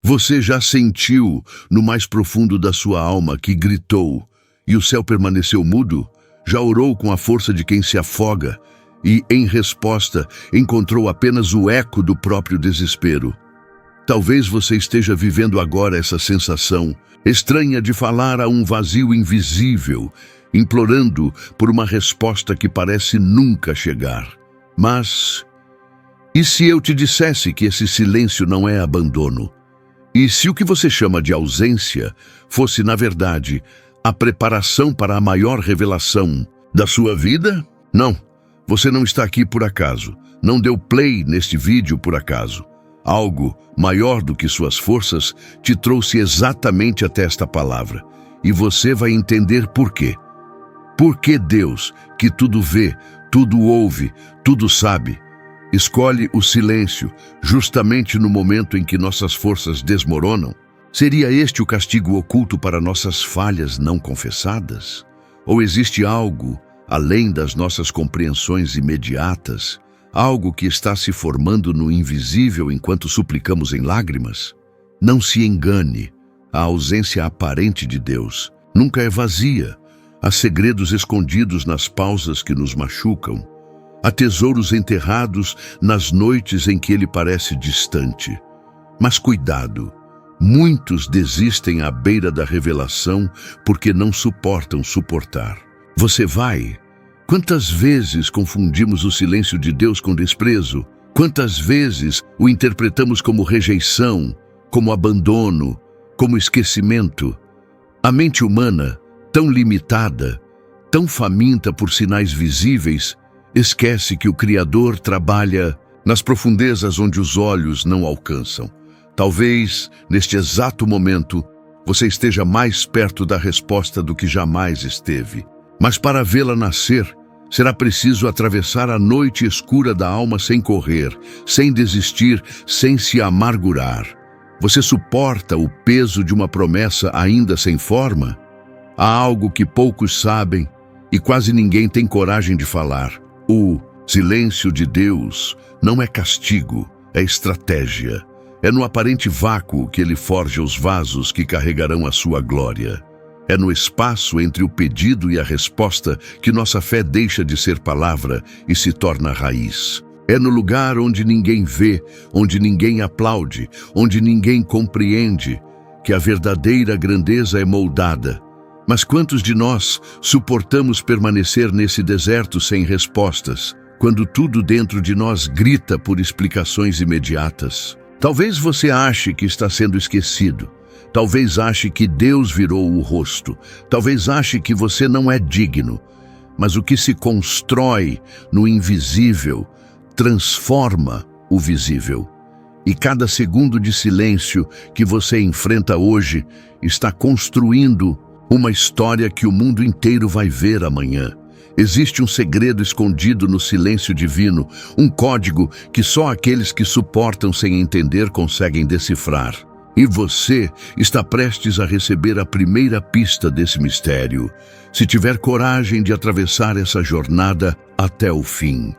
Você já sentiu no mais profundo da sua alma que gritou e o céu permaneceu mudo? Já orou com a força de quem se afoga e, em resposta, encontrou apenas o eco do próprio desespero? Talvez você esteja vivendo agora essa sensação estranha de falar a um vazio invisível, implorando por uma resposta que parece nunca chegar. Mas, e se eu te dissesse que esse silêncio não é abandono? E se o que você chama de ausência fosse, na verdade, a preparação para a maior revelação da sua vida? Não, você não está aqui por acaso. Não deu play neste vídeo por acaso. Algo maior do que suas forças te trouxe exatamente até esta palavra. E você vai entender por quê. Por que Deus, que tudo vê, tudo ouve, tudo sabe, escolhe o silêncio justamente no momento em que nossas forças desmoronam? Seria este o castigo oculto para nossas falhas não confessadas? Ou existe algo além das nossas compreensões imediatas? Algo que está se formando no invisível enquanto suplicamos em lágrimas? Não se engane, a ausência aparente de Deus nunca é vazia. Há segredos escondidos nas pausas que nos machucam. Há tesouros enterrados nas noites em que Ele parece distante. Mas cuidado, muitos desistem à beira da revelação porque não suportam suportar. Você vai? Quantas vezes confundimos o silêncio de Deus com desprezo? Quantas vezes o interpretamos como rejeição, como abandono, como esquecimento? A mente humana, tão limitada, tão faminta por sinais visíveis, esquece que o Criador trabalha nas profundezas onde os olhos não alcançam. Talvez, neste exato momento, você esteja mais perto da resposta do que jamais esteve. Mas para vê-la nascer, será preciso atravessar a noite escura da alma sem correr, sem desistir, sem se amargurar. Você suporta o peso de uma promessa ainda sem forma? Há algo que poucos sabem e quase ninguém tem coragem de falar. O silêncio de Deus não é castigo, é estratégia. É no aparente vácuo que Ele forja os vasos que carregarão a sua glória. É no espaço entre o pedido e a resposta que nossa fé deixa de ser palavra e se torna raiz. É no lugar onde ninguém vê, onde ninguém aplaude, onde ninguém compreende, que a verdadeira grandeza é moldada. Mas quantos de nós suportamos permanecer nesse deserto sem respostas, quando tudo dentro de nós grita por explicações imediatas? Talvez você ache que está sendo esquecido. Talvez ache que Deus virou o rosto. Talvez ache que você não é digno. Mas o que se constrói no invisível transforma o visível. E cada segundo de silêncio que você enfrenta hoje está construindo uma história que o mundo inteiro vai ver amanhã. Existe um segredo escondido no silêncio divino, um código que só aqueles que suportam sem entender conseguem decifrar. E você está prestes a receber a primeira pista desse mistério, se tiver coragem de atravessar essa jornada até o fim.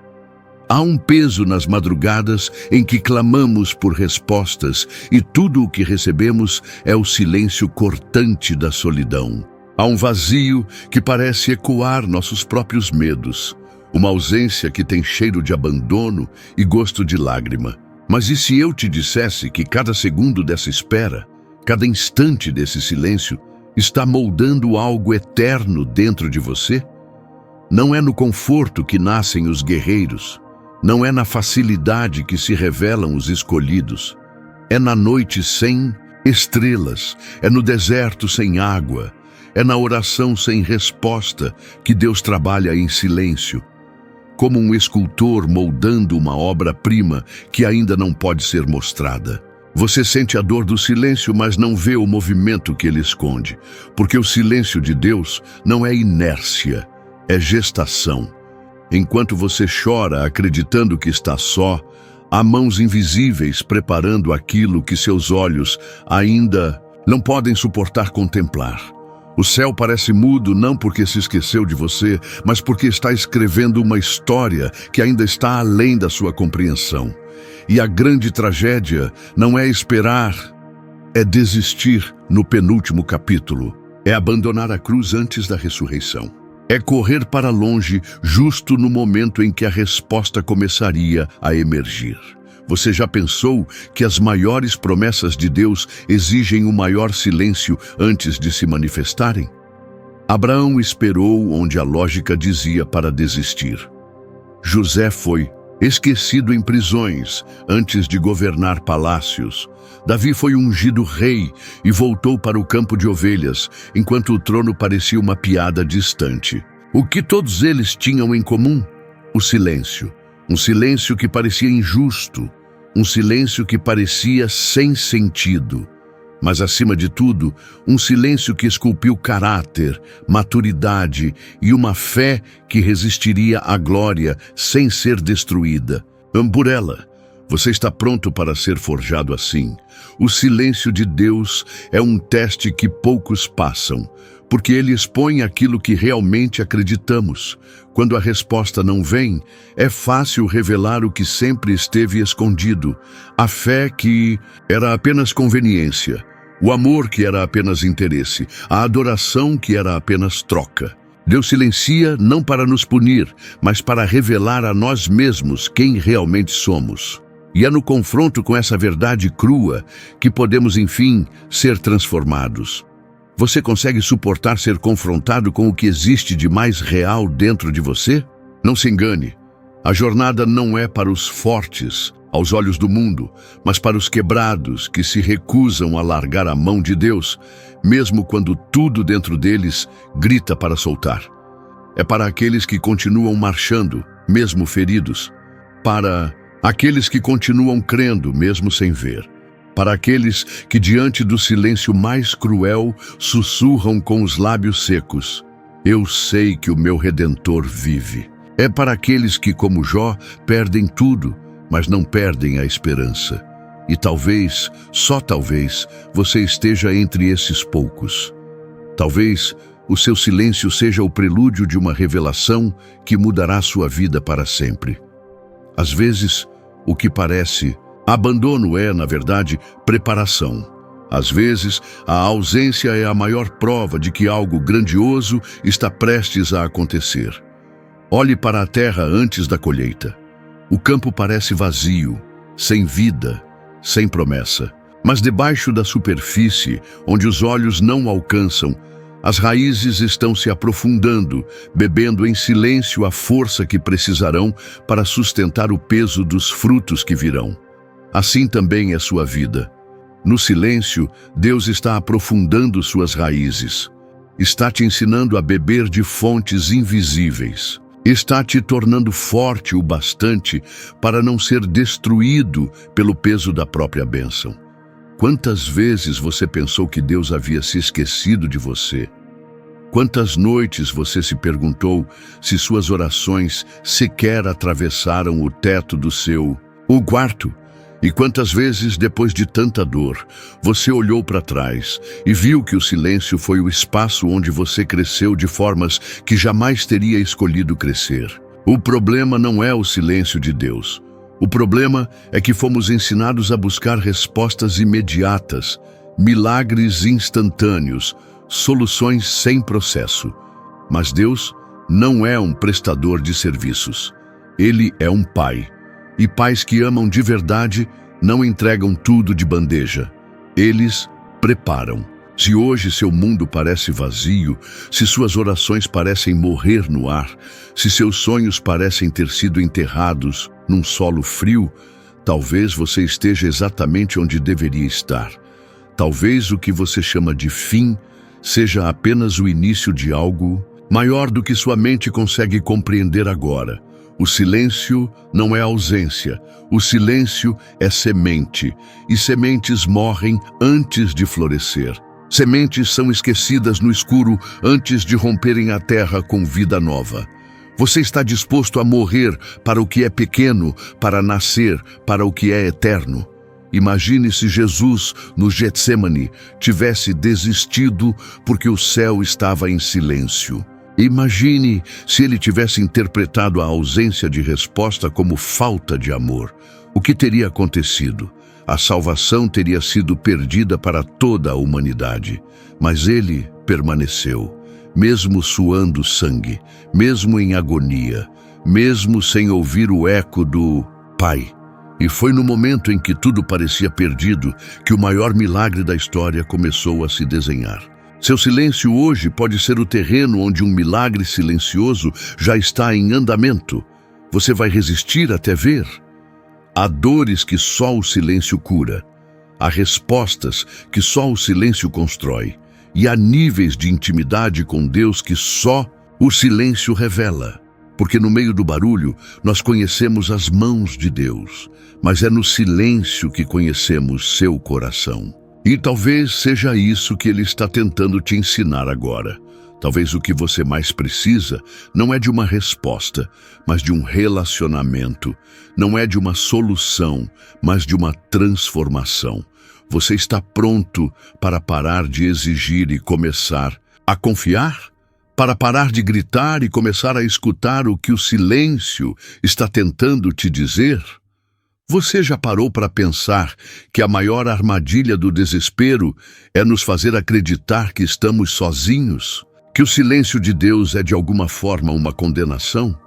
Há um peso nas madrugadas em que clamamos por respostas e tudo o que recebemos é o silêncio cortante da solidão. Há um vazio que parece ecoar nossos próprios medos, uma ausência que tem cheiro de abandono e gosto de lágrima. Mas e se eu te dissesse que cada segundo dessa espera, cada instante desse silêncio, está moldando algo eterno dentro de você? Não é no conforto que nascem os guerreiros, não é na facilidade que se revelam os escolhidos, é na noite sem estrelas, é no deserto sem água, é na oração sem resposta que Deus trabalha em silêncio, como um escultor moldando uma obra-prima que ainda não pode ser mostrada. Você sente a dor do silêncio, mas não vê o movimento que ele esconde, porque o silêncio de Deus não é inércia, é gestação. Enquanto você chora acreditando que está só, há mãos invisíveis preparando aquilo que seus olhos ainda não podem suportar contemplar. O céu parece mudo não porque se esqueceu de você, mas porque está escrevendo uma história que ainda está além da sua compreensão. E a grande tragédia não é esperar é desistir no penúltimo capítulo. É abandonar a cruz antes da ressurreição. É correr para longe justo no momento em que a resposta começaria a emergir. Você já pensou que as maiores promessas de Deus exigem um maior silêncio antes de se manifestarem? Abraão esperou onde a lógica dizia para desistir. José foi esquecido em prisões antes de governar palácios. Davi foi ungido rei e voltou para o campo de ovelhas, enquanto o trono parecia uma piada distante. O que todos eles tinham em comum? O silêncio. Um silêncio que parecia injusto, um silêncio que parecia sem sentido. Mas, acima de tudo, um silêncio que esculpiu caráter, maturidade e uma fé que resistiria à glória sem ser destruída. Amburela, você está pronto para ser forjado assim. O silêncio de Deus é um teste que poucos passam, porque ele expõe aquilo que realmente acreditamos. Quando a resposta não vem, é fácil revelar o que sempre esteve escondido. A fé que era apenas conveniência, o amor que era apenas interesse, a adoração que era apenas troca. Deus silencia não para nos punir, mas para revelar a nós mesmos quem realmente somos. E é no confronto com essa verdade crua que podemos, enfim, ser transformados. Você consegue suportar ser confrontado com o que existe de mais real dentro de você? Não se engane. A jornada não é para os fortes, aos olhos do mundo, mas para os quebrados que se recusam a largar a mão de Deus, mesmo quando tudo dentro deles grita para soltar. É para aqueles que continuam marchando, mesmo feridos. Para aqueles que continuam crendo, mesmo sem ver. Para aqueles que, diante do silêncio mais cruel, sussurram com os lábios secos: eu sei que o meu Redentor vive. É para aqueles que, como Jó, perdem tudo, mas não perdem a esperança. E talvez, só talvez, você esteja entre esses poucos. Talvez o seu silêncio seja o prelúdio de uma revelação que mudará sua vida para sempre. Às vezes, o que parece abandono é, na verdade, preparação. Às vezes, a ausência é a maior prova de que algo grandioso está prestes a acontecer. Olhe para a terra antes da colheita. O campo parece vazio, sem vida, sem promessa. Mas debaixo da superfície, onde os olhos não alcançam, as raízes estão se aprofundando, bebendo em silêncio a força que precisarão para sustentar o peso dos frutos que virão. Assim também é sua vida. No silêncio, Deus está aprofundando suas raízes. Está te ensinando a beber de fontes invisíveis. Está te tornando forte o bastante para não ser destruído pelo peso da própria bênção. Quantas vezes você pensou que Deus havia se esquecido de você? Quantas noites você se perguntou se suas orações sequer atravessaram o teto do seu quarto? E quantas vezes, depois de tanta dor, você olhou para trás e viu que o silêncio foi o espaço onde você cresceu de formas que jamais teria escolhido crescer? O problema não é o silêncio de Deus. O problema é que fomos ensinados a buscar respostas imediatas, milagres instantâneos, soluções sem processo. Mas Deus não é um prestador de serviços. Ele é um pai. E pais que amam de verdade não entregam tudo de bandeja. Eles preparam. Se hoje seu mundo parece vazio, se suas orações parecem morrer no ar, se seus sonhos parecem ter sido enterrados num solo frio, talvez você esteja exatamente onde deveria estar. Talvez o que você chama de fim seja apenas o início de algo maior do que sua mente consegue compreender agora. O silêncio não é ausência, o silêncio é semente, e sementes morrem antes de florescer. Sementes são esquecidas no escuro antes de romperem a terra com vida nova. Você está disposto a morrer para o que é pequeno, para nascer para o que é eterno? Imagine se Jesus, no Getsêmani, tivesse desistido porque o céu estava em silêncio. Imagine se ele tivesse interpretado a ausência de resposta como falta de amor. O que teria acontecido? A salvação teria sido perdida para toda a humanidade, mas ele permaneceu, mesmo suando sangue, mesmo em agonia, mesmo sem ouvir o eco do Pai. E foi no momento em que tudo parecia perdido que o maior milagre da história começou a se desenhar. Seu silêncio hoje pode ser o terreno onde um milagre silencioso já está em andamento. Você vai resistir até ver? Há dores que só o silêncio cura. Há respostas que só o silêncio constrói. E há níveis de intimidade com Deus que só o silêncio revela. Porque no meio do barulho nós conhecemos as mãos de Deus, mas é no silêncio que conhecemos seu coração. E talvez seja isso que ele está tentando te ensinar agora. Talvez o que você mais precisa não é de uma resposta, mas de um relacionamento. Não é de uma solução, mas de uma transformação. Você está pronto para parar de exigir e começar a confiar? Para parar de gritar e começar a escutar o que o silêncio está tentando te dizer? Você já parou para pensar que a maior armadilha do desespero é nos fazer acreditar que estamos sozinhos? Que o silêncio de Deus é de alguma forma uma condenação?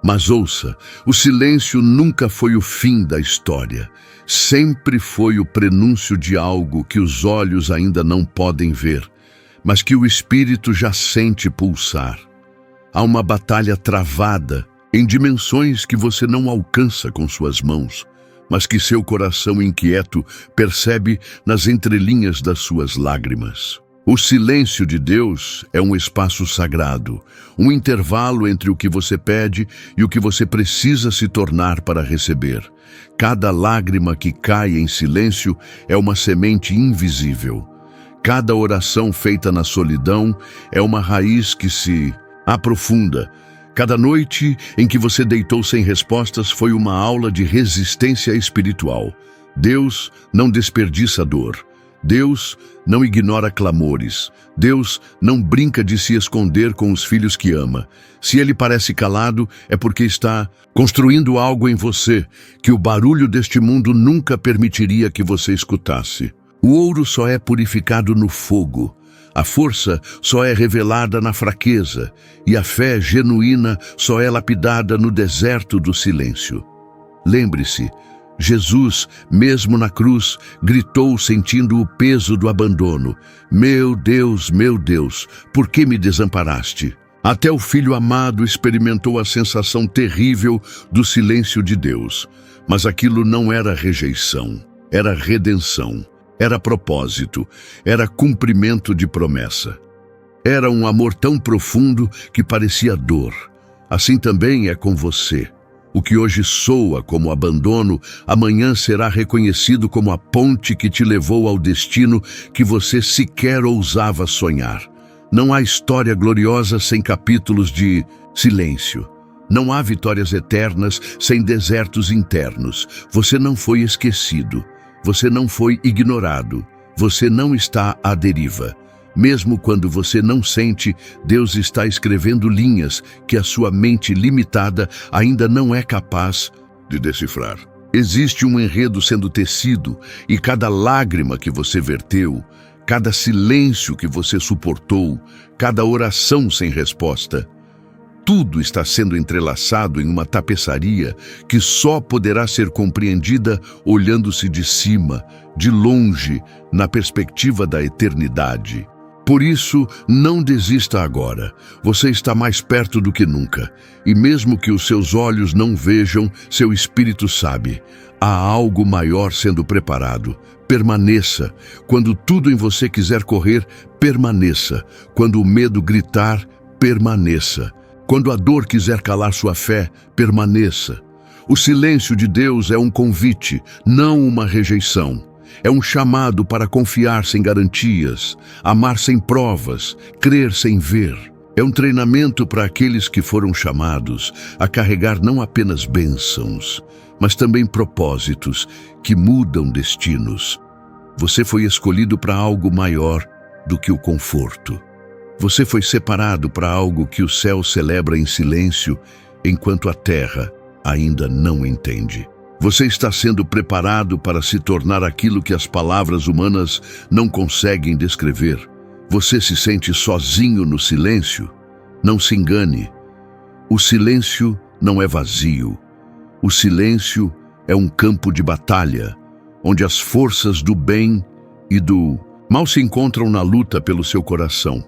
Mas ouça, o silêncio nunca foi o fim da história. Sempre foi o prenúncio de algo que os olhos ainda não podem ver, mas que o espírito já sente pulsar. Há uma batalha travada em dimensões que você não alcança com suas mãos, mas que seu coração inquieto percebe nas entrelinhas das suas lágrimas. O silêncio de Deus é um espaço sagrado, um intervalo entre o que você pede e o que você precisa se tornar para receber. Cada lágrima que cai em silêncio é uma semente invisível. Cada oração feita na solidão é uma raiz que se aprofunda. Cada noite em que você deitou sem respostas foi uma aula de resistência espiritual. Deus não desperdiça dor. Deus não ignora clamores. Deus não brinca de se esconder com os filhos que ama. Se ele parece calado, é porque está construindo algo em você que o barulho deste mundo nunca permitiria que você escutasse. O ouro só é purificado no fogo. A força só é revelada na fraqueza, e a fé genuína só é lapidada no deserto do silêncio. Lembre-se, Jesus, mesmo na cruz, gritou sentindo o peso do abandono: meu Deus, por que me desamparaste? Até o Filho amado experimentou a sensação terrível do silêncio de Deus. Mas aquilo não era rejeição, era redenção. Era propósito, era cumprimento de promessa. Era um amor tão profundo que parecia dor. Assim também é com você. O que hoje soa como abandono, amanhã será reconhecido como a ponte que te levou ao destino que você sequer ousava sonhar. Não há história gloriosa sem capítulos de silêncio. Não há vitórias eternas sem desertos internos. Você não foi esquecido. Você não foi ignorado, você não está à deriva. Mesmo quando você não sente, Deus está escrevendo linhas que a sua mente limitada ainda não é capaz de decifrar. Existe um enredo sendo tecido e cada lágrima que você verteu, cada silêncio que você suportou, cada oração sem resposta, tudo está sendo entrelaçado em uma tapeçaria que só poderá ser compreendida olhando-se de cima, de longe, na perspectiva da eternidade. Por isso, não desista agora. Você está mais perto do que nunca. E mesmo que os seus olhos não vejam, seu espírito sabe. Há algo maior sendo preparado. Permaneça. Quando tudo em você quiser correr, permaneça. Quando o medo gritar, permaneça. Quando a dor quiser calar sua fé, permaneça. O silêncio de Deus é um convite, não uma rejeição. É um chamado para confiar sem garantias, amar sem provas, crer sem ver. É um treinamento para aqueles que foram chamados a carregar não apenas bênçãos, mas também propósitos que mudam destinos. Você foi escolhido para algo maior do que o conforto. Você foi separado para algo que o céu celebra em silêncio, enquanto a terra ainda não entende. Você está sendo preparado para se tornar aquilo que as palavras humanas não conseguem descrever. Você se sente sozinho no silêncio? Não se engane. O silêncio não é vazio. O silêncio é um campo de batalha, onde as forças do bem e do mal se encontram na luta pelo seu coração.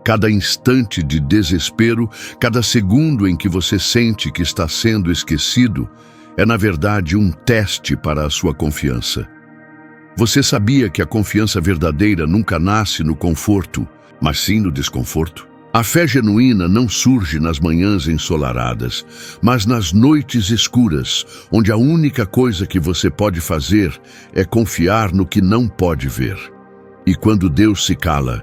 Cada instante de desespero, cada segundo em que você sente que está sendo esquecido, é na verdade um teste para a sua confiança. Você sabia que a confiança verdadeira nunca nasce no conforto, mas sim no desconforto? A fé genuína não surge nas manhãs ensolaradas, mas nas noites escuras, onde a única coisa que você pode fazer é confiar no que não pode ver. E quando Deus se cala,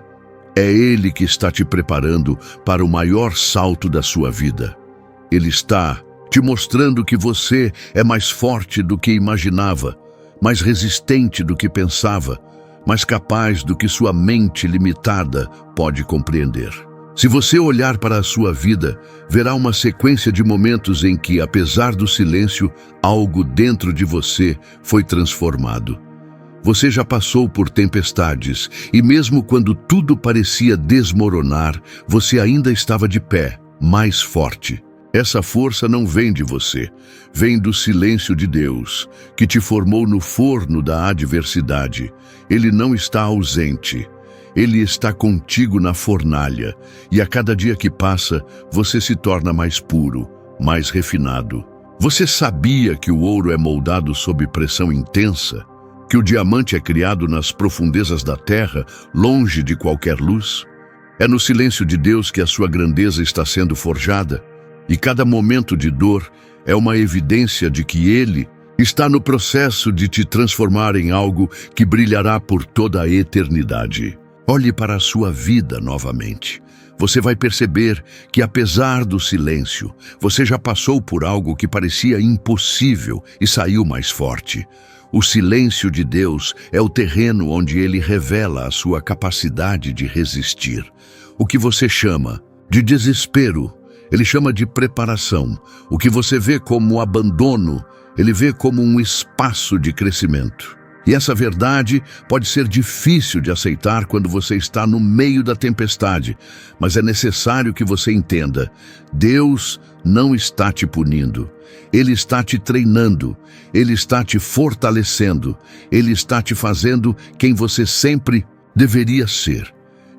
é Ele que está te preparando para o maior salto da sua vida. Ele está te mostrando que você é mais forte do que imaginava, mais resistente do que pensava, mais capaz do que sua mente limitada pode compreender. Se você olhar para a sua vida, verá uma sequência de momentos em que, apesar do silêncio, algo dentro de você foi transformado. Você já passou por tempestades e mesmo quando tudo parecia desmoronar, você ainda estava de pé, mais forte. Essa força não vem de você, vem do silêncio de Deus, que te formou no forno da adversidade. Ele não está ausente. Ele está contigo na fornalha, e a cada dia que passa, você se torna mais puro, mais refinado. Você sabia que o ouro é moldado sob pressão intensa? Que o diamante é criado nas profundezas da terra, longe de qualquer luz? É no silêncio de Deus que a sua grandeza está sendo forjada, e cada momento de dor é uma evidência de que Ele está no processo de te transformar em algo que brilhará por toda a eternidade. Olhe para a sua vida novamente. Você vai perceber que, apesar do silêncio, você já passou por algo que parecia impossível e saiu mais forte. O silêncio de Deus é o terreno onde Ele revela a sua capacidade de resistir. O que você chama de desespero, Ele chama de preparação. O que você vê como abandono, Ele vê como um espaço de crescimento. E essa verdade pode ser difícil de aceitar quando você está no meio da tempestade, mas é necessário que você entenda: Deus não está te punindo. Ele está te treinando, Ele está te fortalecendo, Ele está te fazendo quem você sempre deveria ser.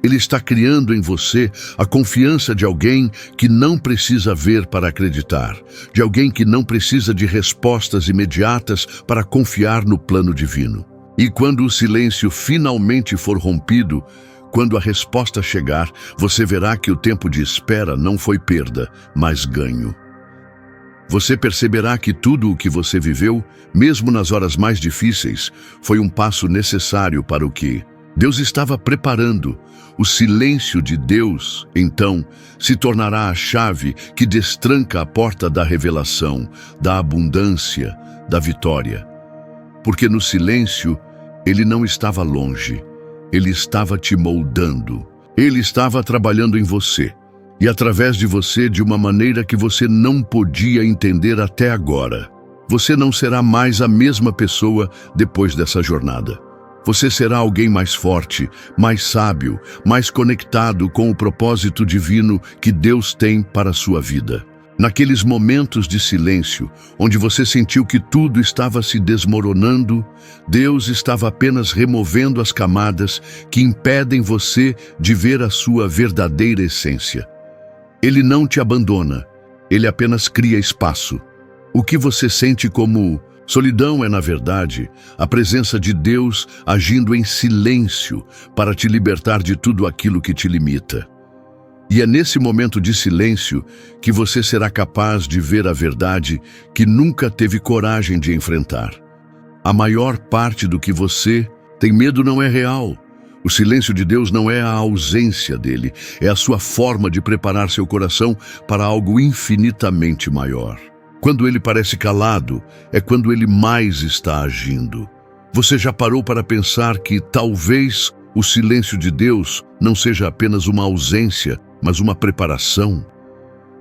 Ele está criando em você a confiança de alguém que não precisa ver para acreditar, de alguém que não precisa de respostas imediatas para confiar no plano divino. E quando o silêncio finalmente for rompido, quando a resposta chegar, você verá que o tempo de espera não foi perda, mas ganho. Você perceberá que tudo o que você viveu, mesmo nas horas mais difíceis, foi um passo necessário para o que Deus estava preparando. O silêncio de Deus, então, se tornará a chave que destranca a porta da revelação, da abundância, da vitória. Porque no silêncio, Ele não estava longe, Ele estava te moldando. Ele estava trabalhando em você, e através de você de uma maneira que você não podia entender até agora. Você não será mais a mesma pessoa depois dessa jornada. Você será alguém mais forte, mais sábio, mais conectado com o propósito divino que Deus tem para a sua vida. Naqueles momentos de silêncio, onde você sentiu que tudo estava se desmoronando, Deus estava apenas removendo as camadas que impedem você de ver a sua verdadeira essência. Ele não te abandona, Ele apenas cria espaço. O que você sente como solidão é, na verdade, a presença de Deus agindo em silêncio para te libertar de tudo aquilo que te limita. E é nesse momento de silêncio que você será capaz de ver a verdade que nunca teve coragem de enfrentar. A maior parte do que você tem medo não é real. O silêncio de Deus não é a ausência dele, é a sua forma de preparar seu coração para algo infinitamente maior. Quando ele parece calado, é quando ele mais está agindo. Você já parou para pensar que talvez o silêncio de Deus não seja apenas uma ausência, mas uma preparação?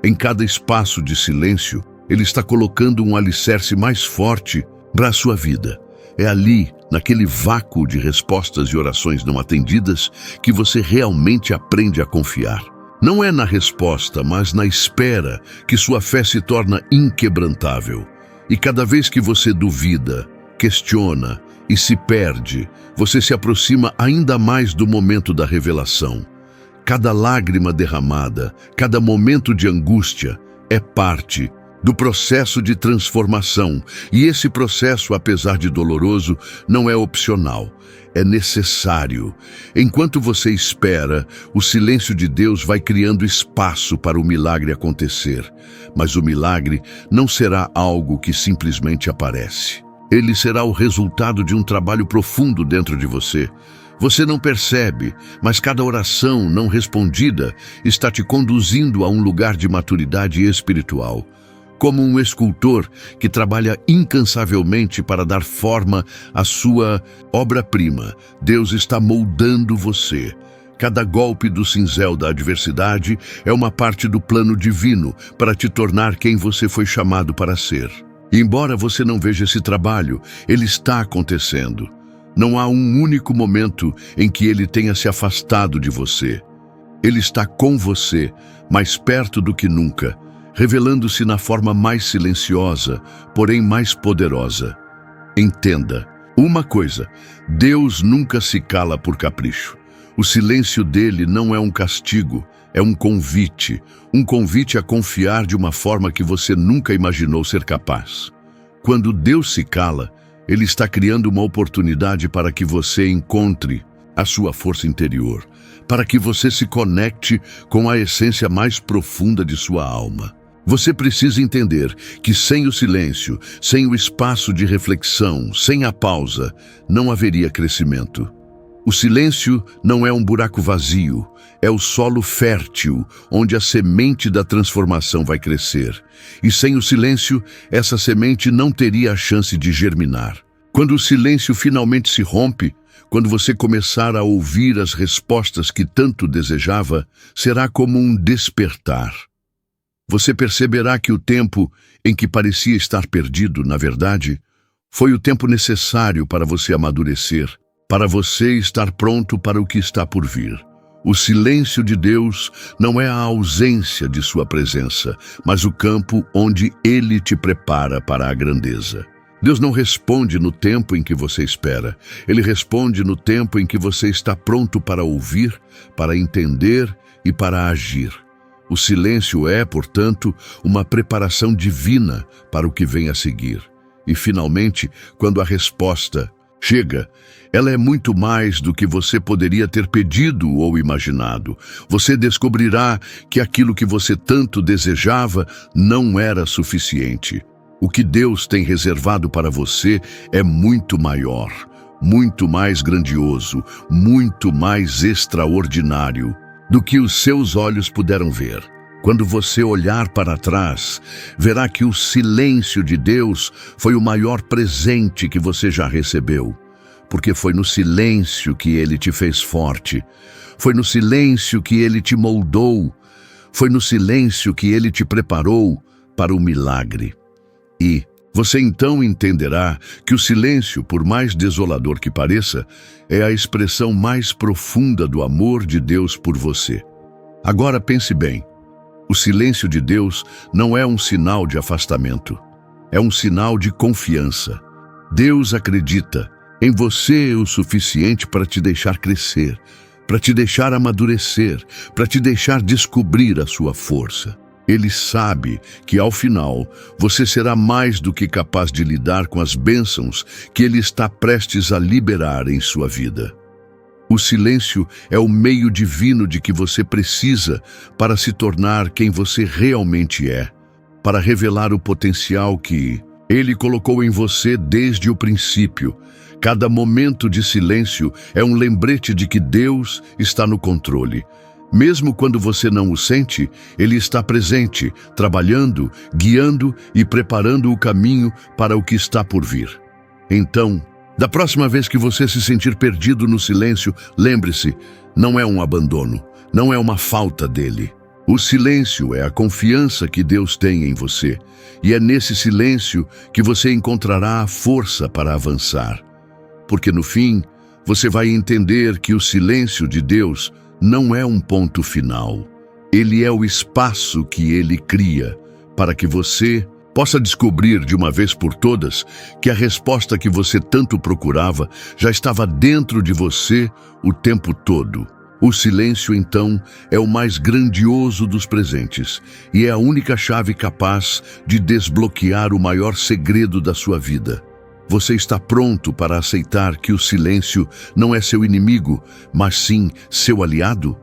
Em cada espaço de silêncio, Ele está colocando um alicerce mais forte para a sua vida. É ali, naquele vácuo de respostas e orações não atendidas, que você realmente aprende a confiar. Não é na resposta, mas na espera que sua fé se torna inquebrantável. E cada vez que você duvida, questiona e se perde, você se aproxima ainda mais do momento da revelação. Cada lágrima derramada, cada momento de angústia é parte do processo de transformação. E esse processo, apesar de doloroso, não é opcional, é necessário. Enquanto você espera, o silêncio de Deus vai criando espaço para o milagre acontecer. Mas o milagre não será algo que simplesmente aparece. Ele será o resultado de um trabalho profundo dentro de você. Você não percebe, mas cada oração não respondida está te conduzindo a um lugar de maturidade espiritual. Como um escultor que trabalha incansavelmente para dar forma à sua obra-prima, Deus está moldando você. Cada golpe do cinzel da adversidade é uma parte do plano divino para te tornar quem você foi chamado para ser. E embora você não veja esse trabalho, ele está acontecendo. Não há um único momento em que ele tenha se afastado de você. Ele está com você, mais perto do que nunca, revelando-se na forma mais silenciosa, porém mais poderosa. Entenda uma coisa: Deus nunca se cala por capricho. O silêncio dele não é um castigo, é um convite a confiar de uma forma que você nunca imaginou ser capaz. Quando Deus se cala, ele está criando uma oportunidade para que você encontre a sua força interior, para que você se conecte com a essência mais profunda de sua alma. Você precisa entender que sem o silêncio, sem o espaço de reflexão, sem a pausa, não haveria crescimento. O silêncio não é um buraco vazio, é o solo fértil onde a semente da transformação vai crescer. E sem o silêncio, essa semente não teria a chance de germinar. Quando o silêncio finalmente se rompe, quando você começar a ouvir as respostas que tanto desejava, será como um despertar. Você perceberá que o tempo em que parecia estar perdido, na verdade, foi o tempo necessário para você amadurecer, para você estar pronto para o que está por vir. O silêncio de Deus não é a ausência de sua presença, mas o campo onde Ele te prepara para a grandeza. Deus não responde no tempo em que você espera. Ele responde no tempo em que você está pronto para ouvir, para entender e para agir. O silêncio é, portanto, uma preparação divina para o que vem a seguir. E, finalmente, quando a resposta chega, ela é muito mais do que você poderia ter pedido ou imaginado. Você descobrirá que aquilo que você tanto desejava não era suficiente. O que Deus tem reservado para você é muito maior, muito mais grandioso, muito mais extraordinário do que os seus olhos puderam ver. Quando você olhar para trás, verá que o silêncio de Deus foi o maior presente que você já recebeu. Porque foi no silêncio que Ele te fez forte. Foi no silêncio que Ele te moldou. Foi no silêncio que Ele te preparou para o milagre. E você então entenderá que o silêncio, por mais desolador que pareça, é a expressão mais profunda do amor de Deus por você. Agora pense bem. O silêncio de Deus não é um sinal de afastamento. É um sinal de confiança. Deus acredita em você o suficiente para te deixar crescer, para te deixar amadurecer, para te deixar descobrir a sua força. Ele sabe que, ao final, você será mais do que capaz de lidar com as bênçãos que Ele está prestes a liberar em sua vida. O silêncio é o meio divino de que você precisa para se tornar quem você realmente é, para revelar o potencial que Ele colocou em você desde o princípio. Cada momento de silêncio é um lembrete de que Deus está no controle. Mesmo quando você não o sente, Ele está presente, trabalhando, guiando e preparando o caminho para o que está por vir. Então, da próxima vez que você se sentir perdido no silêncio, lembre-se, não é um abandono, não é uma falta dele. O silêncio é a confiança que Deus tem em você, e é nesse silêncio que você encontrará a força para avançar. Porque no fim, você vai entender que o silêncio de Deus não é um ponto final. Ele é o espaço que Ele cria para que você possa descobrir de uma vez por todas que a resposta que você tanto procurava já estava dentro de você o tempo todo. O silêncio, então, é o mais grandioso dos presentes e é a única chave capaz de desbloquear o maior segredo da sua vida. Você está pronto para aceitar que o silêncio não é seu inimigo, mas sim seu aliado?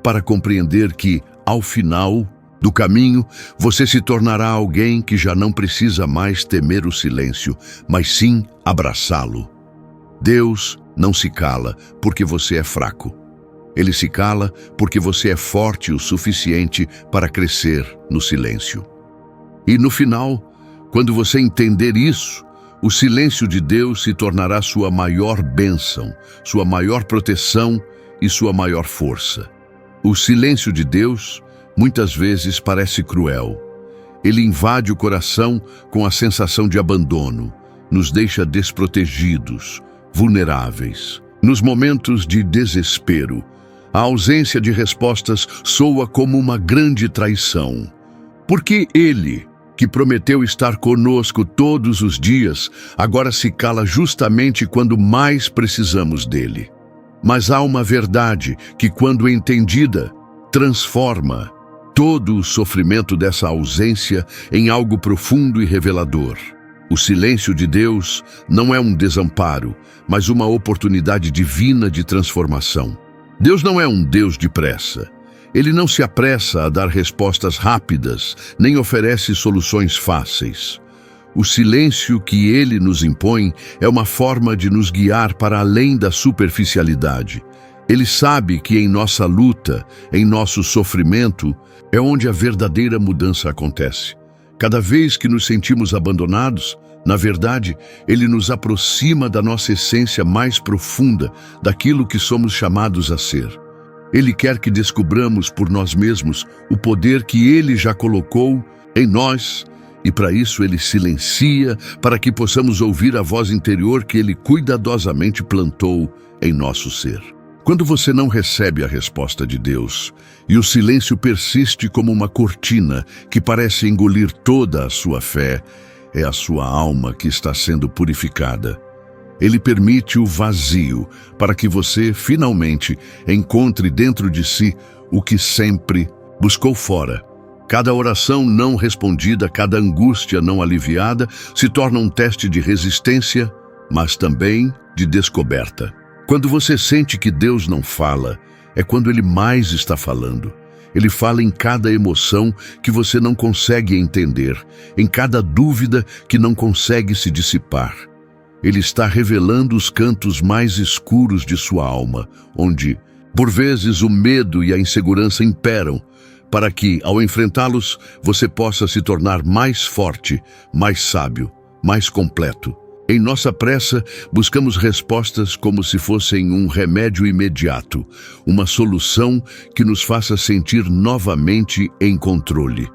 Para compreender que, ao final do caminho, você se tornará alguém que já não precisa mais temer o silêncio, mas sim abraçá-lo. Deus não se cala porque você é fraco. Ele se cala porque você é forte o suficiente para crescer no silêncio. E no final, quando você entender isso, o silêncio de Deus se tornará sua maior bênção, sua maior proteção e sua maior força. O silêncio de Deus muitas vezes parece cruel. Ele invade o coração com a sensação de abandono, nos deixa desprotegidos, vulneráveis. Nos momentos de desespero, a ausência de respostas soa como uma grande traição. Porque Ele, que prometeu estar conosco todos os dias, agora se cala justamente quando mais precisamos dele. Mas há uma verdade que, quando entendida, transforma todo o sofrimento dessa ausência em algo profundo e revelador. O silêncio de Deus não é um desamparo, mas uma oportunidade divina de transformação. Deus não é um Deus de pressa. Ele não se apressa a dar respostas rápidas, nem oferece soluções fáceis. O silêncio que Ele nos impõe é uma forma de nos guiar para além da superficialidade. Ele sabe que em nossa luta, em nosso sofrimento, é onde a verdadeira mudança acontece. Cada vez que nos sentimos abandonados, na verdade, Ele nos aproxima da nossa essência mais profunda, daquilo que somos chamados a ser. Ele quer que descubramos por nós mesmos o poder que Ele já colocou em nós, e para isso Ele silencia, para que possamos ouvir a voz interior que Ele cuidadosamente plantou em nosso ser. Quando você não recebe a resposta de Deus, e o silêncio persiste como uma cortina que parece engolir toda a sua fé, é a sua alma que está sendo purificada. Ele permite o vazio para que você, finalmente, encontre dentro de si o que sempre buscou fora. Cada oração não respondida, cada angústia não aliviada, se torna um teste de resistência, mas também de descoberta. Quando você sente que Deus não fala, é quando Ele mais está falando. Ele fala em cada emoção que você não consegue entender, em cada dúvida que não consegue se dissipar. Ele está revelando os cantos mais escuros de sua alma, onde, por vezes, o medo e a insegurança imperam, para que, ao enfrentá-los, você possa se tornar mais forte, mais sábio, mais completo. Em nossa pressa, buscamos respostas como se fossem um remédio imediato, uma solução que nos faça sentir novamente em controle.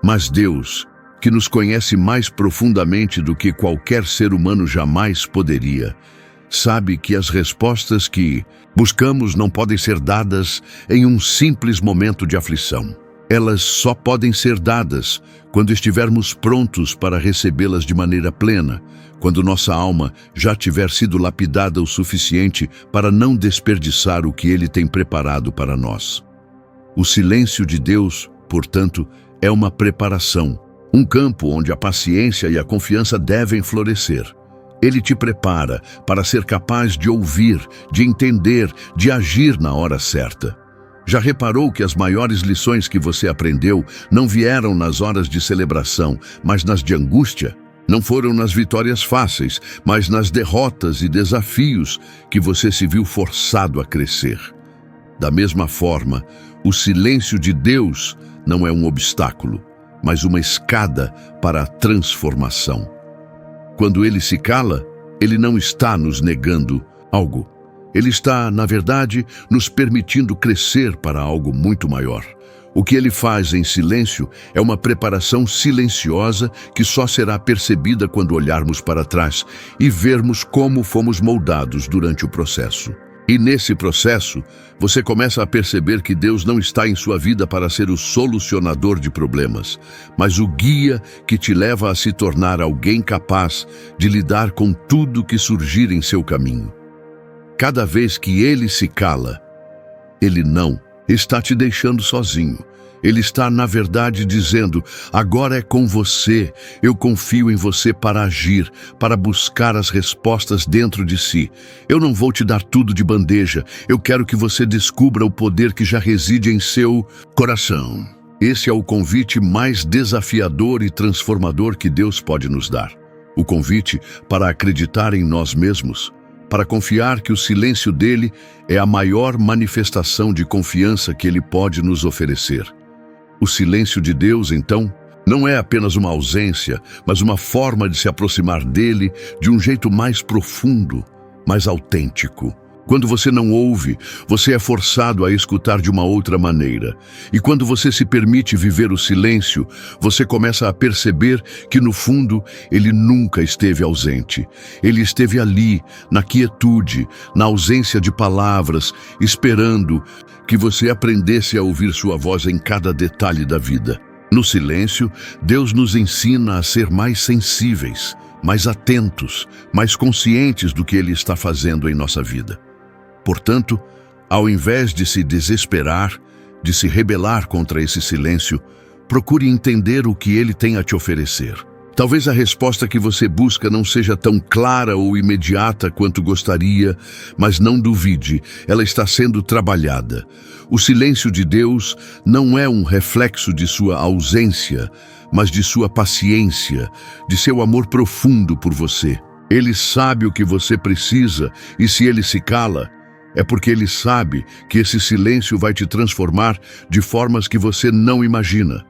Mas Deus, que nos conhece mais profundamente do que qualquer ser humano jamais poderia, sabe que as respostas que buscamos não podem ser dadas em um simples momento de aflição. Elas só podem ser dadas quando estivermos prontos para recebê-las de maneira plena, quando nossa alma já tiver sido lapidada o suficiente para não desperdiçar o que Ele tem preparado para nós. O silêncio de Deus, portanto, é uma preparação, um campo onde a paciência e a confiança devem florescer. Ele te prepara para ser capaz de ouvir, de entender, de agir na hora certa. Já reparou que as maiores lições que você aprendeu não vieram nas horas de celebração, mas nas de angústia? Não foram nas vitórias fáceis, mas nas derrotas e desafios que você se viu forçado a crescer. Da mesma forma, o silêncio de Deus não é um obstáculo, mas uma escada para a transformação. Quando Ele se cala, Ele não está nos negando algo. Ele está, na verdade, nos permitindo crescer para algo muito maior. O que ele faz em silêncio é uma preparação silenciosa que só será percebida quando olharmos para trás e vermos como fomos moldados durante o processo. E nesse processo, você começa a perceber que Deus não está em sua vida para ser o solucionador de problemas, mas o guia que te leva a se tornar alguém capaz de lidar com tudo que surgir em seu caminho. Cada vez que ele se cala, ele não está te deixando sozinho. Ele está, na verdade, dizendo: agora é com você, eu confio em você para agir, para buscar as respostas dentro de si. Eu não vou te dar tudo de bandeja, eu quero que você descubra o poder que já reside em seu coração. Esse é o convite mais desafiador e transformador que Deus pode nos dar. O convite para acreditar em nós mesmos, para confiar que o silêncio dele é a maior manifestação de confiança que ele pode nos oferecer. O silêncio de Deus, então, não é apenas uma ausência, mas uma forma de se aproximar dele de um jeito mais profundo, mais autêntico. Quando você não ouve, você é forçado a escutar de uma outra maneira. E quando você se permite viver o silêncio, você começa a perceber que, no fundo, ele nunca esteve ausente. Ele esteve ali, na quietude, na ausência de palavras, esperando que você aprendesse a ouvir sua voz em cada detalhe da vida. No silêncio, Deus nos ensina a ser mais sensíveis, mais atentos, mais conscientes do que Ele está fazendo em nossa vida. Portanto, ao invés de se desesperar, de se rebelar contra esse silêncio, procure entender o que ele tem a te oferecer. Talvez a resposta que você busca não seja tão clara ou imediata quanto gostaria, mas não duvide, ela está sendo trabalhada. O silêncio de Deus não é um reflexo de sua ausência, mas de sua paciência, de seu amor profundo por você. Ele sabe o que você precisa e, se ele se cala, é porque ele sabe que esse silêncio vai te transformar de formas que você não imagina.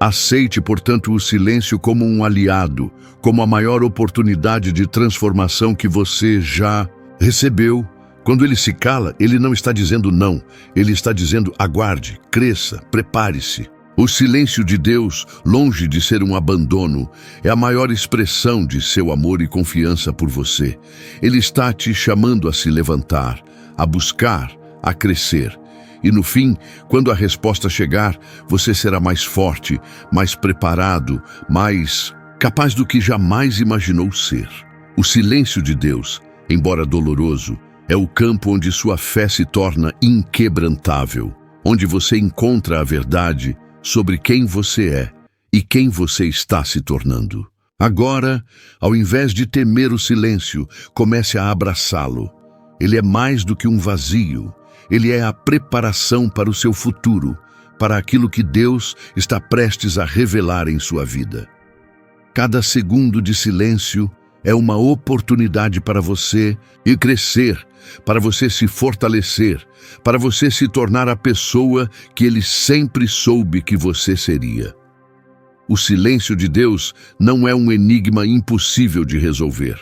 Aceite, portanto, o silêncio como um aliado, como a maior oportunidade de transformação que você já recebeu. Quando ele se cala, ele não está dizendo não, ele está dizendo aguarde, cresça, prepare-se. O silêncio de Deus, longe de ser um abandono, é a maior expressão de seu amor e confiança por você. Ele está te chamando a se levantar, a buscar, a crescer. E no fim, quando a resposta chegar, você será mais forte, mais preparado, mais capaz do que jamais imaginou ser. O silêncio de Deus, embora doloroso, é o campo onde sua fé se torna inquebrantável, onde você encontra a verdade sobre quem você é e quem você está se tornando. Agora, ao invés de temer o silêncio, comece a abraçá-lo. Ele é mais do que um vazio. Ele é a preparação para o seu futuro, para aquilo que Deus está prestes a revelar em sua vida. Cada segundo de silêncio é uma oportunidade para você ir crescer, para você se fortalecer, para você se tornar a pessoa que Ele sempre soube que você seria. O silêncio de Deus não é um enigma impossível de resolver,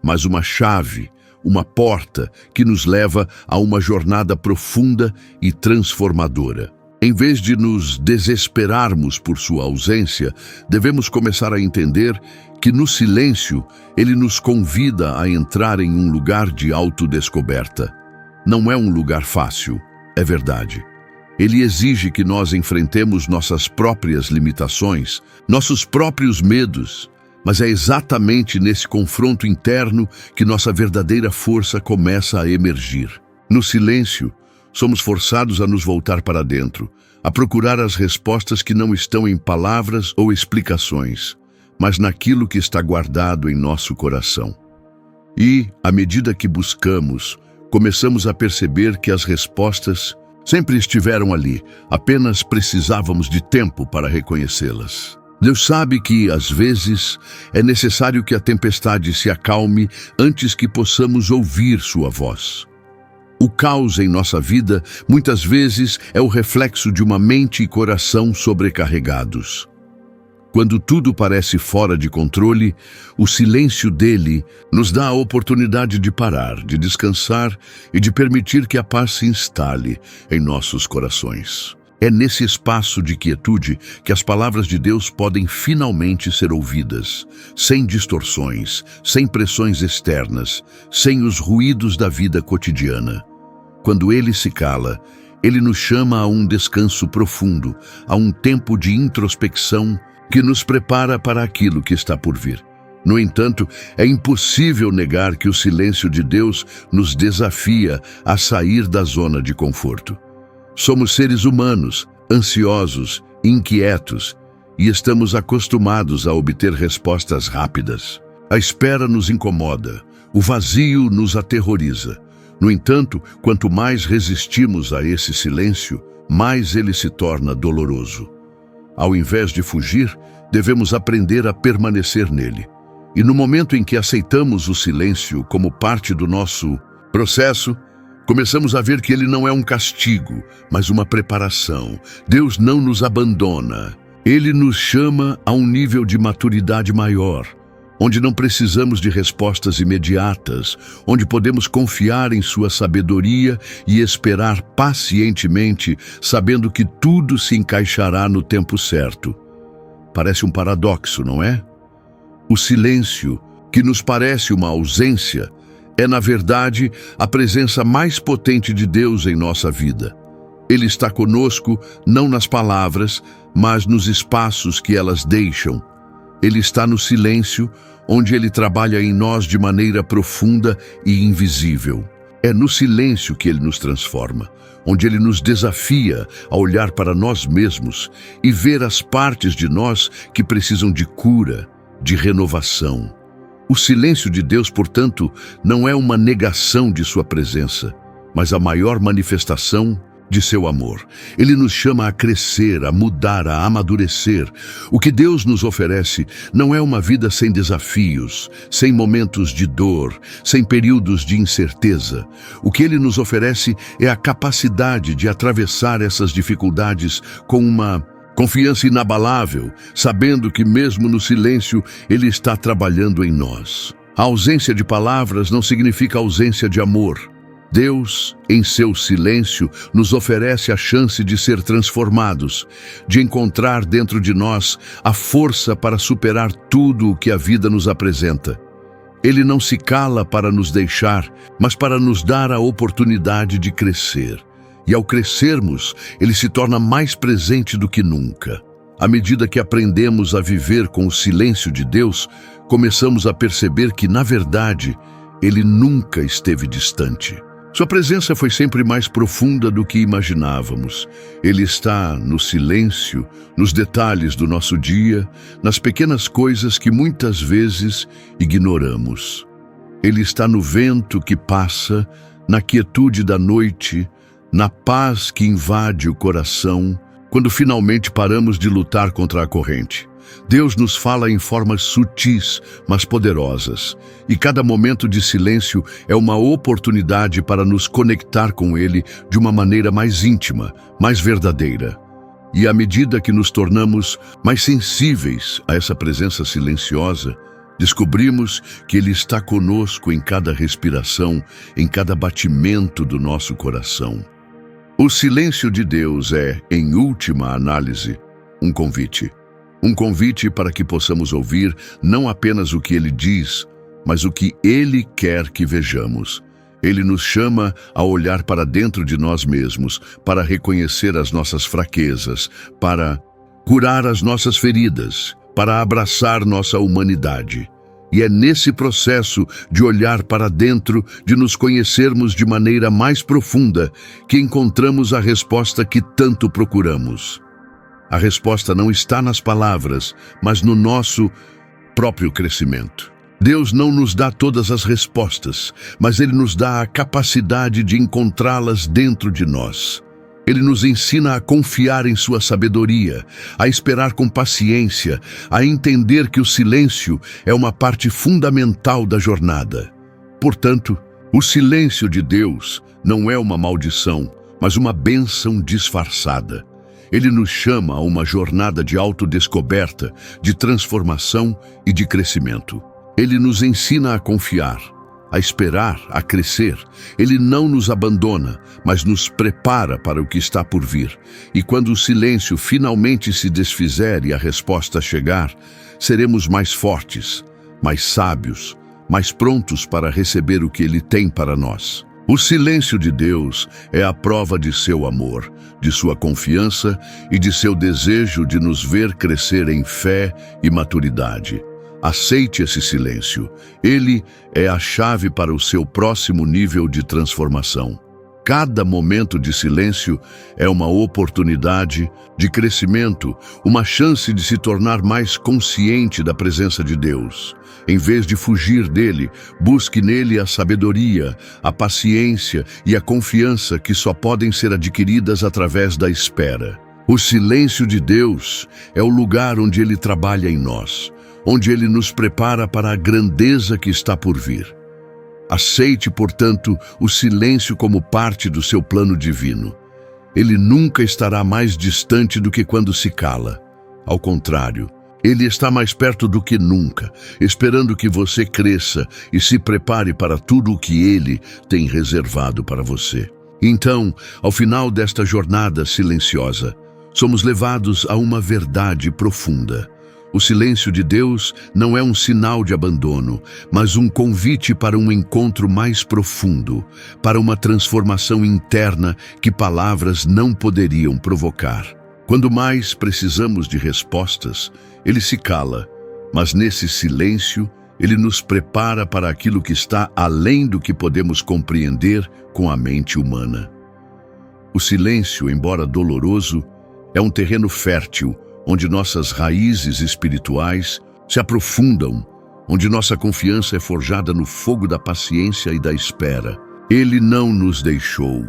mas uma chave, uma porta que nos leva a uma jornada profunda e transformadora. Em vez de nos desesperarmos por sua ausência, devemos começar a entender que no silêncio ele nos convida a entrar em um lugar de autodescoberta. Não é um lugar fácil, é verdade. Ele exige que nós enfrentemos nossas próprias limitações, nossos próprios medos, mas é exatamente nesse confronto interno que nossa verdadeira força começa a emergir. No silêncio, somos forçados a nos voltar para dentro, a procurar as respostas que não estão em palavras ou explicações, mas naquilo que está guardado em nosso coração. E, à medida que buscamos, começamos a perceber que as respostas sempre estiveram ali, apenas precisávamos de tempo para reconhecê-las. Deus sabe que, às vezes, é necessário que a tempestade se acalme antes que possamos ouvir sua voz. O caos em nossa vida, muitas vezes, é o reflexo de uma mente e coração sobrecarregados. Quando tudo parece fora de controle, o silêncio dele nos dá a oportunidade de parar, de descansar e de permitir que a paz se instale em nossos corações. É nesse espaço de quietude que as palavras de Deus podem finalmente ser ouvidas, sem distorções, sem pressões externas, sem os ruídos da vida cotidiana. Quando Ele se cala, Ele nos chama a um descanso profundo, a um tempo de introspecção que nos prepara para aquilo que está por vir. No entanto, é impossível negar que o silêncio de Deus nos desafia a sair da zona de conforto. Somos seres humanos, ansiosos, inquietos, e estamos acostumados a obter respostas rápidas. A espera nos incomoda, o vazio nos aterroriza. No entanto, quanto mais resistimos a esse silêncio, mais ele se torna doloroso. Ao invés de fugir, devemos aprender a permanecer nele. E no momento em que aceitamos o silêncio como parte do nosso processo, começamos a ver que ele não é um castigo, mas uma preparação. Deus não nos abandona. Ele nos chama a um nível de maturidade maior, onde não precisamos de respostas imediatas, onde podemos confiar em sua sabedoria e esperar pacientemente, sabendo que tudo se encaixará no tempo certo. Parece um paradoxo, não é? O silêncio, que nos parece uma ausência, é, na verdade, a presença mais potente de Deus em nossa vida. Ele está conosco, não nas palavras, mas nos espaços que elas deixam. Ele está no silêncio, onde Ele trabalha em nós de maneira profunda e invisível. É no silêncio que Ele nos transforma, onde Ele nos desafia a olhar para nós mesmos e ver as partes de nós que precisam de cura, de renovação. O silêncio de Deus, portanto, não é uma negação de sua presença, mas a maior manifestação de seu amor. Ele nos chama a crescer, a mudar, a amadurecer. O que Deus nos oferece não é uma vida sem desafios, sem momentos de dor, sem períodos de incerteza. O que Ele nos oferece é a capacidade de atravessar essas dificuldades com uma confiança inabalável, sabendo que mesmo no silêncio Ele está trabalhando em nós. A ausência de palavras não significa ausência de amor. Deus, em seu silêncio, nos oferece a chance de ser transformados, de encontrar dentro de nós a força para superar tudo o que a vida nos apresenta. Ele não se cala para nos deixar, mas para nos dar a oportunidade de crescer. E ao crescermos, Ele se torna mais presente do que nunca. À medida que aprendemos a viver com o silêncio de Deus, começamos a perceber que, na verdade, Ele nunca esteve distante. Sua presença foi sempre mais profunda do que imaginávamos. Ele está no silêncio, nos detalhes do nosso dia, nas pequenas coisas que muitas vezes ignoramos. Ele está no vento que passa, na quietude da noite, na paz que invade o coração, quando finalmente paramos de lutar contra a corrente. Deus nos fala em formas sutis, mas poderosas, e cada momento de silêncio é uma oportunidade para nos conectar com Ele de uma maneira mais íntima, mais verdadeira. E à medida que nos tornamos mais sensíveis a essa presença silenciosa, descobrimos que Ele está conosco em cada respiração, em cada batimento do nosso coração. O silêncio de Deus é, em última análise, um convite. Um convite para que possamos ouvir não apenas o que Ele diz, mas o que Ele quer que vejamos. Ele nos chama a olhar para dentro de nós mesmos, para reconhecer as nossas fraquezas, para curar as nossas feridas, para abraçar nossa humanidade. E é nesse processo de olhar para dentro, de nos conhecermos de maneira mais profunda, que encontramos a resposta que tanto procuramos. A resposta não está nas palavras, mas no nosso próprio crescimento. Deus não nos dá todas as respostas, mas Ele nos dá a capacidade de encontrá-las dentro de nós. Ele nos ensina a confiar em sua sabedoria, a esperar com paciência, a entender que o silêncio é uma parte fundamental da jornada. Portanto, o silêncio de Deus não é uma maldição, mas uma bênção disfarçada. Ele nos chama a uma jornada de autodescoberta, de transformação e de crescimento. Ele nos ensina a confiar, a esperar, a crescer. Ele não nos abandona, mas nos prepara para o que está por vir. E quando o silêncio finalmente se desfizer e a resposta chegar, seremos mais fortes, mais sábios, mais prontos para receber o que Ele tem para nós. O silêncio de Deus é a prova de seu amor, de sua confiança e de seu desejo de nos ver crescer em fé e maturidade. Aceite esse silêncio. Ele é a chave para o seu próximo nível de transformação. Cada momento de silêncio é uma oportunidade de crescimento, uma chance de se tornar mais consciente da presença de Deus. Em vez de fugir dele, busque nele a sabedoria, a paciência e a confiança que só podem ser adquiridas através da espera. O silêncio de Deus é o lugar onde Ele trabalha em nós, onde Ele nos prepara para a grandeza que está por vir. Aceite, portanto, o silêncio como parte do seu plano divino. Ele nunca estará mais distante do que quando se cala. Ao contrário, Ele está mais perto do que nunca, esperando que você cresça e se prepare para tudo o que Ele tem reservado para você. Então, ao final desta jornada silenciosa, somos levados a uma verdade profunda. O silêncio de Deus não é um sinal de abandono, mas um convite para um encontro mais profundo, para uma transformação interna que palavras não poderiam provocar. Quando mais precisamos de respostas, Ele se cala, mas nesse silêncio, Ele nos prepara para aquilo que está além do que podemos compreender com a mente humana. O silêncio, embora doloroso, é um terreno fértil, onde nossas raízes espirituais se aprofundam, onde nossa confiança é forjada no fogo da paciência e da espera. Ele não nos deixou.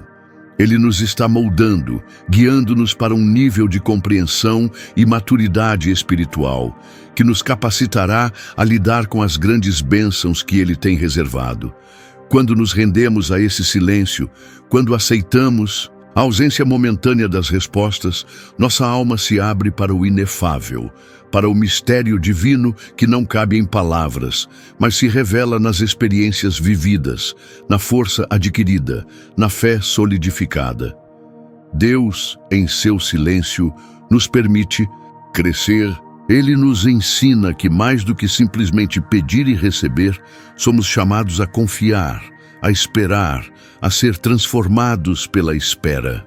Ele nos está moldando, guiando-nos para um nível de compreensão e maturidade espiritual, que nos capacitará a lidar com as grandes bênçãos que Ele tem reservado. Quando nos rendemos a esse silêncio, quando aceitamos a ausência momentânea das respostas, nossa alma se abre para o inefável, para o mistério divino que não cabe em palavras, mas se revela nas experiências vividas, na força adquirida, na fé solidificada. Deus, em seu silêncio, nos permite crescer. Ele nos ensina que mais do que simplesmente pedir e receber, somos chamados a confiar, a esperar, a ser transformados pela espera.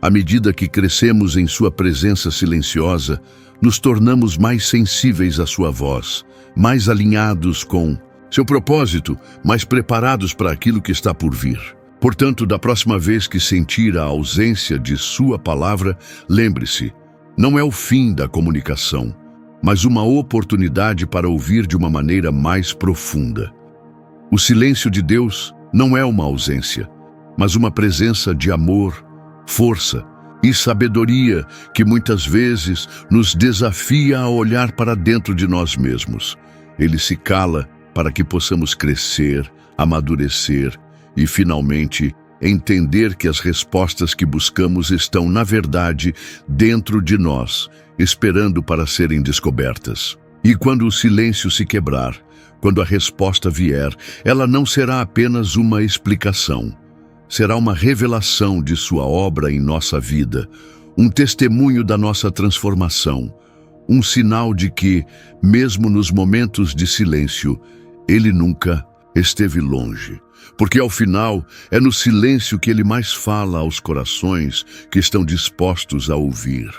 À medida que crescemos em sua presença silenciosa, nos tornamos mais sensíveis à sua voz, mais alinhados com seu propósito, mais preparados para aquilo que está por vir. Portanto, da próxima vez que sentir a ausência de sua palavra, lembre-se, não é o fim da comunicação, mas uma oportunidade para ouvir de uma maneira mais profunda. O silêncio de Deus não é uma ausência, mas uma presença de amor, força e sabedoria que muitas vezes nos desafia a olhar para dentro de nós mesmos. Ele se cala para que possamos crescer, amadurecer e, finalmente, entender que as respostas que buscamos estão, na verdade, dentro de nós, esperando para serem descobertas. E quando o silêncio se quebrar, quando a resposta vier, ela não será apenas uma explicação. Será uma revelação de sua obra em nossa vida, um testemunho da nossa transformação, um sinal de que, mesmo nos momentos de silêncio, Ele nunca esteve longe. Porque, ao final, é no silêncio que Ele mais fala aos corações que estão dispostos a ouvir.